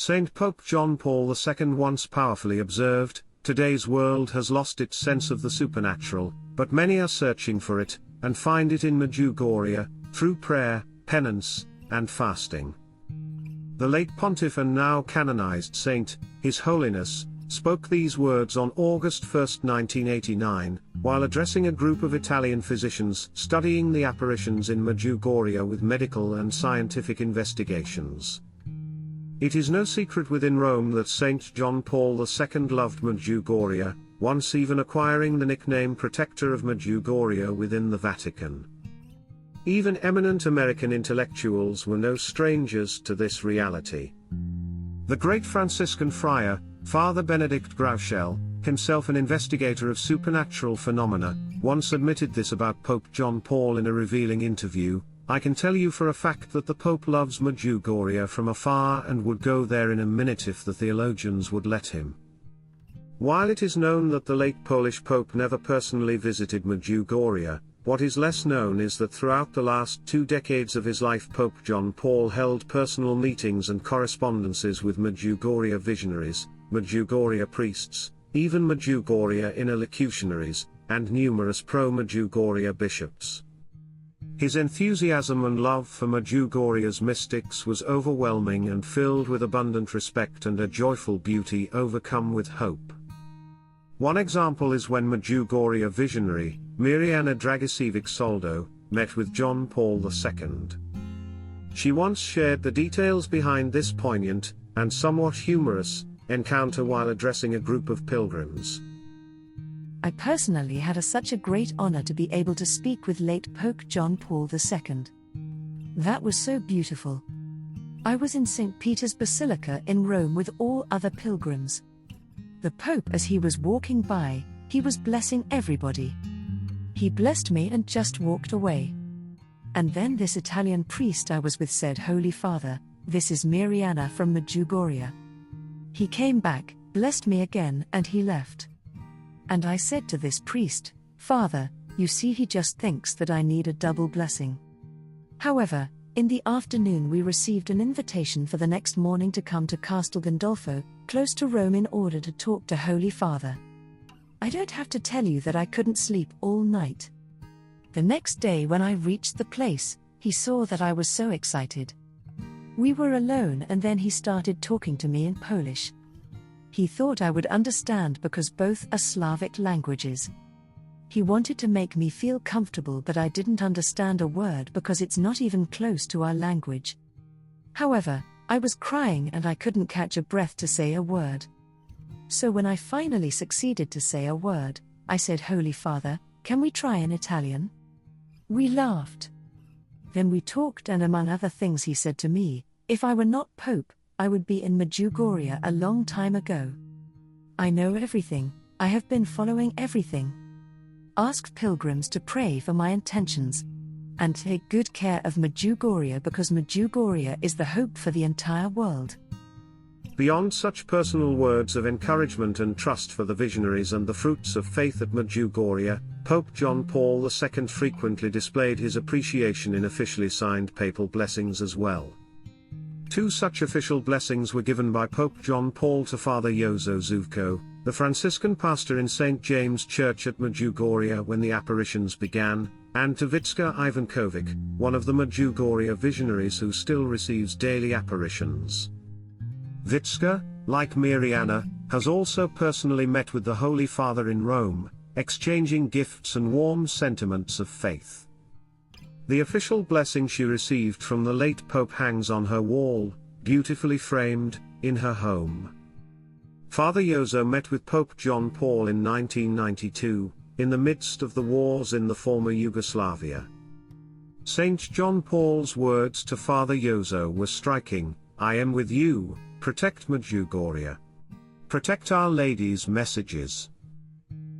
Saint Pope John Paul II once powerfully observed, "Today's world has lost its sense of the supernatural, but many are searching for it, and find it in Medjugorje, through prayer, penance, and fasting." The late pontiff and now canonized saint, His Holiness, spoke these words on August 1, 1989, while addressing a group of Italian physicians studying the apparitions in Medjugorje with medical and scientific investigations. It is no secret within Rome that Saint John Paul II loved Medjugorje, once even acquiring the nickname Protector of Medjugorje within the Vatican. Even eminent American intellectuals were no strangers to this reality. The great Franciscan Friar, Father Benedict Groeschel, himself an investigator of supernatural phenomena, once admitted this about Pope John Paul in a revealing interview: "I can tell you for a fact that the Pope loves Medjugorje from afar and would go there in a minute if the theologians would let him." While it is known that the late Polish Pope never personally visited Medjugorje, what is less known is that throughout the last 2 decades of his life Pope John Paul held personal meetings and correspondences with Medjugorje visionaries, Medjugorje priests, even Medjugorje interlocutionaries, and numerous pro-Medjugorje bishops. His enthusiasm and love for Medjugorje's mystics was overwhelming and filled with abundant respect and a joyful beauty overcome with hope. One example is when Medjugorje visionary, Mirjana Dragicevic-Soldo, met with John Paul II. She once shared the details behind this poignant, and somewhat humorous, encounter while addressing a group of pilgrims. "I personally had such a great honor to be able to speak with late Pope John Paul II. That was so beautiful. I was in St. Peter's Basilica in Rome with all other pilgrims. The Pope, as he was walking by, he was blessing everybody. He blessed me and just walked away. And then this Italian priest I was with said, 'Holy Father, this is Mirjana from Medjugorje.' He came back, blessed me again, and he left. And I said to this priest, 'Father, you see, he just thinks that I need a double blessing.' However, in the afternoon we received an invitation for the next morning to come to Castel Gandolfo, close to Rome, in order to talk to Holy Father. I don't have to tell you that I couldn't sleep all night. The next day when I reached the place, he saw that I was so excited. We were alone and then he started talking to me in Polish. He thought I would understand because both are Slavic languages. He wanted to make me feel comfortable, but I didn't understand a word because it's not even close to our language. However, I was crying and I couldn't catch a breath to say a word. So when I finally succeeded to say a word, I said, 'Holy Father, can we try in Italian?' We laughed. Then we talked, and among other things he said to me, if I were not Pope, I would be in Medjugorje a long time ago. I know everything, I have been following everything. Ask pilgrims to pray for my intentions. And take good care of Medjugorje, because Medjugorje is the hope for the entire world." Beyond such personal words of encouragement and trust for the visionaries and the fruits of faith at Medjugorje, Pope John Paul II frequently displayed his appreciation in officially signed papal blessings as well. 2 such official blessings were given by Pope John Paul to Father Jozo Zuvko, the Franciscan pastor in St. James Church at Medjugorje when the apparitions began, and to Vicka Ivankovic, one of the Medjugorje visionaries who still receives daily apparitions. Vicka, like Mirjana, has also personally met with the Holy Father in Rome, exchanging gifts and warm sentiments of faith. The official blessing she received from the late Pope hangs on her wall, beautifully framed, in her home. Father Jozo met with Pope John Paul in 1992, in the midst of the wars in the former Yugoslavia. St. John Paul's words to Father Jozo were striking: "I am with you, protect Medjugorje. Protect Our Lady's messages."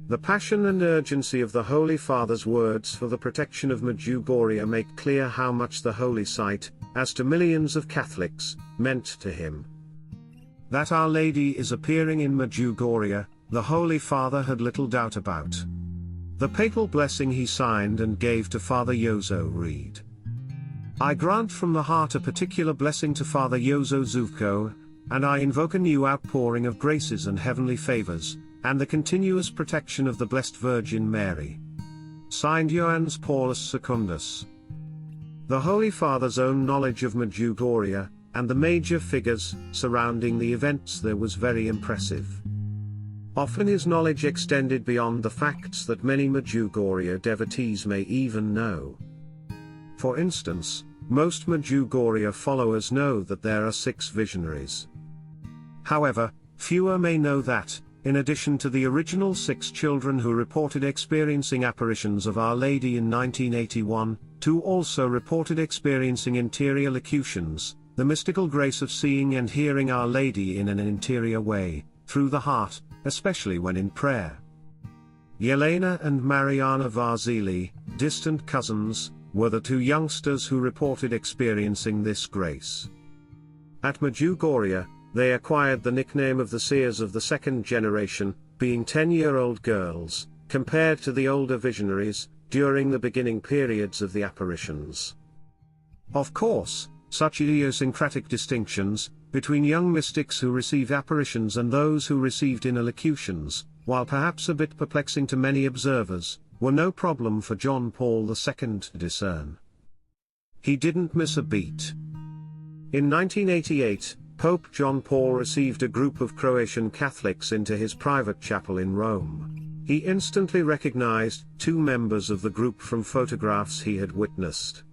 The passion and urgency of the Holy Father's words for the protection of Medjugorje make clear how much the holy site, as to millions of Catholics, meant to him. That Our Lady is appearing in Medjugorje, the Holy Father had little doubt about. The papal blessing he signed and gave to Father Jozo read: "I grant from the heart a particular blessing to Father Jozo Zuvko, and I invoke a new outpouring of graces and heavenly favors, and the continuous protection of the Blessed Virgin Mary. Signed Johannes Paulus Secundus. The Holy Father's own knowledge of Medjugorje, and the major figures surrounding the events there was very impressive. Often his knowledge extended beyond the facts that many Medjugorje devotees may even know. For instance, most Medjugorje followers know that there are 6 visionaries. However, fewer may know that, in addition to the original 6 children who reported experiencing apparitions of Our Lady in 1981, 2 also reported experiencing interior locutions, the mystical grace of seeing and hearing Our Lady in an interior way, through the heart, especially when in prayer. Yelena and Mariana Varzili, distant cousins, were the 2 youngsters who reported experiencing this grace. At Medjugorje, they acquired the nickname of the seers of the 2nd generation, being 10-year-old girls, compared to the older visionaries, during the beginning periods of the apparitions. Of course, such idiosyncratic distinctions, between young mystics who received apparitions and those who received inner locutions, while perhaps a bit perplexing to many observers, were no problem for John Paul II to discern. He didn't miss a beat. In 1988, Pope John Paul received a group of Croatian Catholics into his private chapel in Rome. He instantly recognized 2 members of the group from photographs he had witnessed.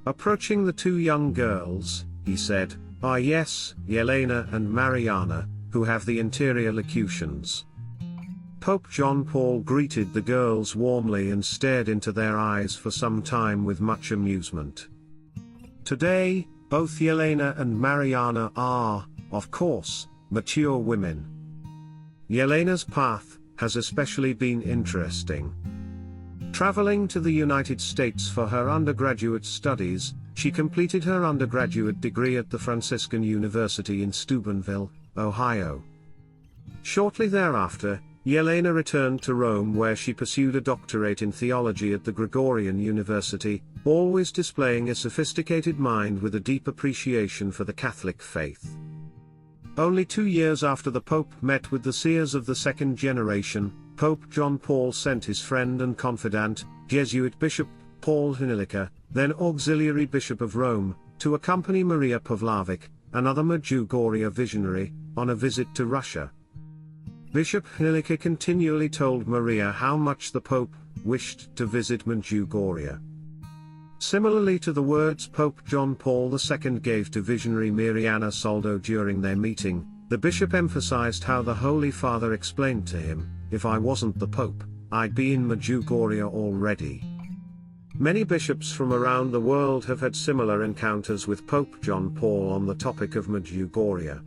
Approaching the 2 young girls, he said, "Ah yes, Yelena and Mariana, who have the interior locutions." Pope John Paul greeted the girls warmly and stared into their eyes for some time with much amusement. Today, both Yelena and Mariana are, of course, mature women. Yelena's path has especially been interesting. Traveling to the United States for her undergraduate studies, she completed her undergraduate degree at the Franciscan University in Steubenville, Ohio. Shortly thereafter, Yelena returned to Rome where she pursued a doctorate in theology at the Gregorian University, always displaying a sophisticated mind with a deep appreciation for the Catholic faith. Only 2 years after the Pope met with the seers of the 2nd generation, Pope John Paul sent his friend and confidant, Jesuit Bishop Paul Hnilica, then Auxiliary Bishop of Rome, to accompany Maria Pavlovic, another Medjugorje visionary, on a visit to Russia. Bishop Hnilica continually told Maria how much the Pope wished to visit Medjugorje. Similarly to the words Pope John Paul II gave to visionary Mirjana Soldo during their meeting, the bishop emphasized how the Holy Father explained to him, "If I wasn't the Pope, I'd be in Medjugorje already." Many bishops from around the world have had similar encounters with Pope John Paul on the topic of Medjugorje.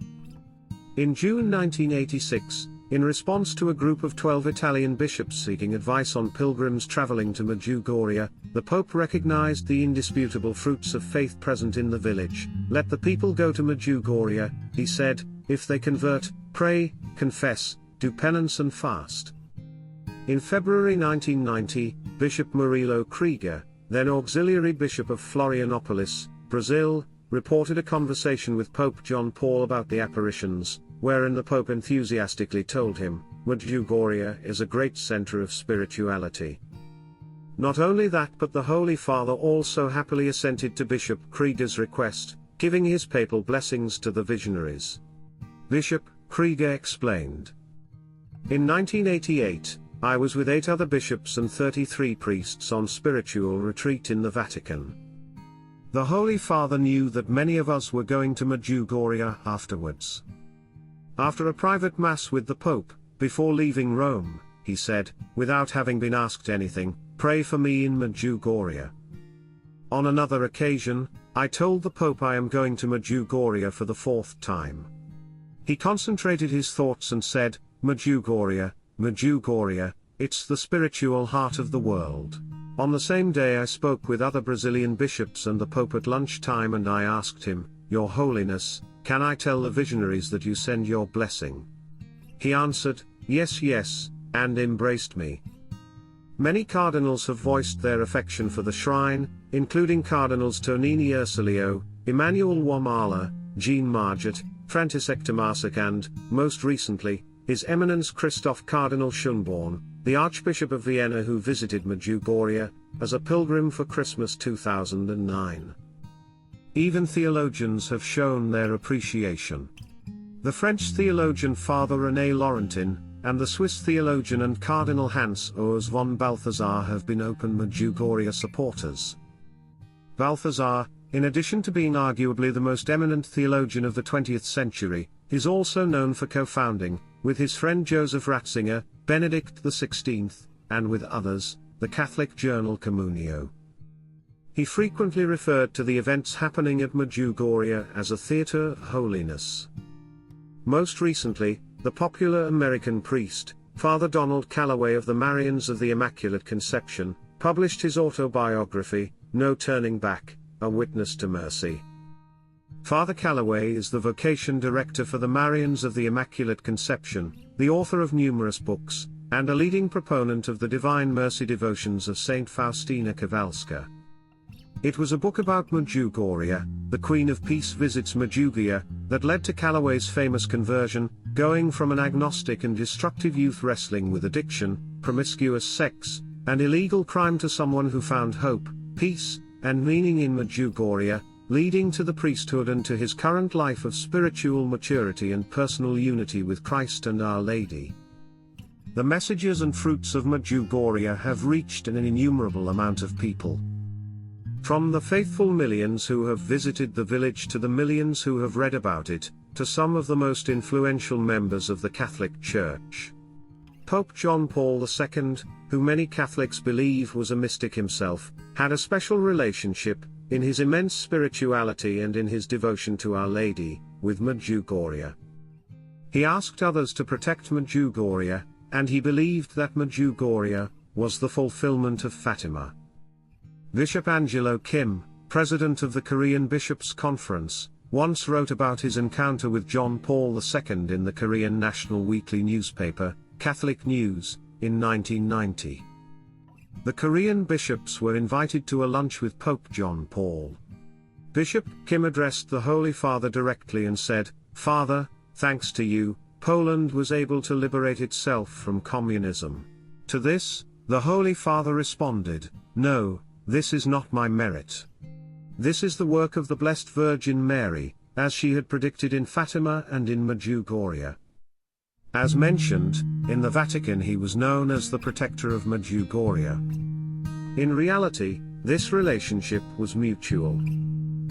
In June 1986, in response to a group of 12 Italian bishops seeking advice on pilgrims traveling to Medjugorje, the Pope recognized the indisputable fruits of faith present in the village. "Let the people go to Medjugorje," he said, "if they convert, pray, confess, do penance and fast." In February 1990, Bishop Murilo Krieger, then Auxiliary Bishop of Florianopolis, Brazil, reported a conversation with Pope John Paul about the apparitions, wherein the Pope enthusiastically told him, "Medjugorje is a great center of spirituality." Not only that, but the Holy Father also happily assented to Bishop Krieger's request, giving his papal blessings to the visionaries. Bishop Krieger explained, "In 1988, I was with 8 other bishops and 33 priests on spiritual retreat in the Vatican. The Holy Father knew that many of us were going to Medjugorje afterwards. After a private mass with the Pope, before leaving Rome, he said, without having been asked anything, 'Pray for me in Medjugorje.' On another occasion, I told the Pope I am going to Medjugorje for the 4th time. He concentrated his thoughts and said, 'Medjugorje, Medjugorje, it's the spiritual heart of the world.' On the same day I spoke with other Brazilian bishops and the Pope at lunchtime, and I asked him, 'Your Holiness, can I tell the visionaries that you send your blessing?' He answered, 'Yes, yes,' and embraced me." Many cardinals have voiced their affection for the shrine, including Cardinals Tonini Ursulio, Emmanuel Wamala, Jean Marget, František Tomášek and, most recently, His Eminence Christoph Cardinal Schönborn, the Archbishop of Vienna, who visited Medjugorje as a pilgrim for Christmas 2009. Even theologians have shown their appreciation. The French theologian Father René Laurentin, and the Swiss theologian and Cardinal Hans Urs von Balthasar have been open Medjugorje supporters. Balthasar, in addition to being arguably the most eminent theologian of the 20th century, is also known for co-founding, with his friend Joseph Ratzinger, Benedict XVI, and with others, the Catholic journal Communio. He frequently referred to the events happening at Medjugorje as a theater of holiness. Most recently, the popular American priest, Father Donald Calloway of the Marians of the Immaculate Conception, published his autobiography, No Turning Back, A Witness to Mercy. Father Calloway is the vocation director for the Marians of the Immaculate Conception, the author of numerous books, and a leading proponent of the Divine Mercy devotions of Saint Faustina Kowalska. It was a book about Medjugorje, the Queen of Peace visits Medjugorje, that led to Calloway's famous conversion, going from an agnostic and destructive youth wrestling with addiction, promiscuous sex, and illegal crime to someone who found hope, peace, and meaning in Medjugorje, leading to the priesthood and to his current life of spiritual maturity and personal unity with Christ and Our Lady. The messages and fruits of Medjugorje have reached an innumerable amount of people. From the faithful millions who have visited the village to the millions who have read about it, to some of the most influential members of the Catholic Church. Pope John Paul II, who many Catholics believe was a mystic himself, had a special relationship, in his immense spirituality and in his devotion to Our Lady, with Medjugorje. He asked others to protect Medjugorje, and he believed that Medjugorje was the fulfillment of Fatima. Bishop Angelo Kim, president of the Korean Bishops' Conference, once wrote about his encounter with John Paul II in the Korean national weekly newspaper, Catholic News, in 1990. The Korean bishops were invited to a lunch with Pope John Paul. Bishop Kim addressed the Holy Father directly and said, "Father, thanks to you, Poland was able to liberate itself from communism." To this, the Holy Father responded, "No, this is not my merit. This is the work of the Blessed Virgin Mary, as she had predicted in Fatima and in Medjugorje." As mentioned, in the Vatican he was known as the protector of Medjugorje. In reality, this relationship was mutual.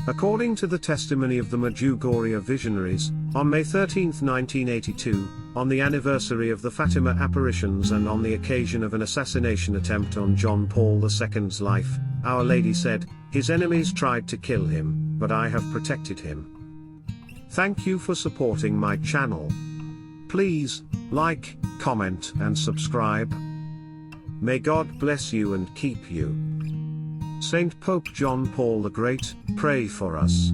According to the testimony of the Medjugorje visionaries, on May 13, 1982, on the anniversary of the Fatima apparitions and on the occasion of an assassination attempt on John Paul II's life, Our Lady said, "His enemies tried to kill him, but I have protected him." Thank you for supporting my channel. Please, like, comment and subscribe. May God bless you and keep you. Saint Pope John Paul the Great, pray for us.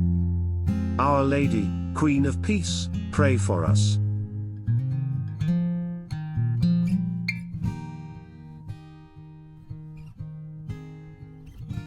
Our Lady, Queen of Peace, pray for us.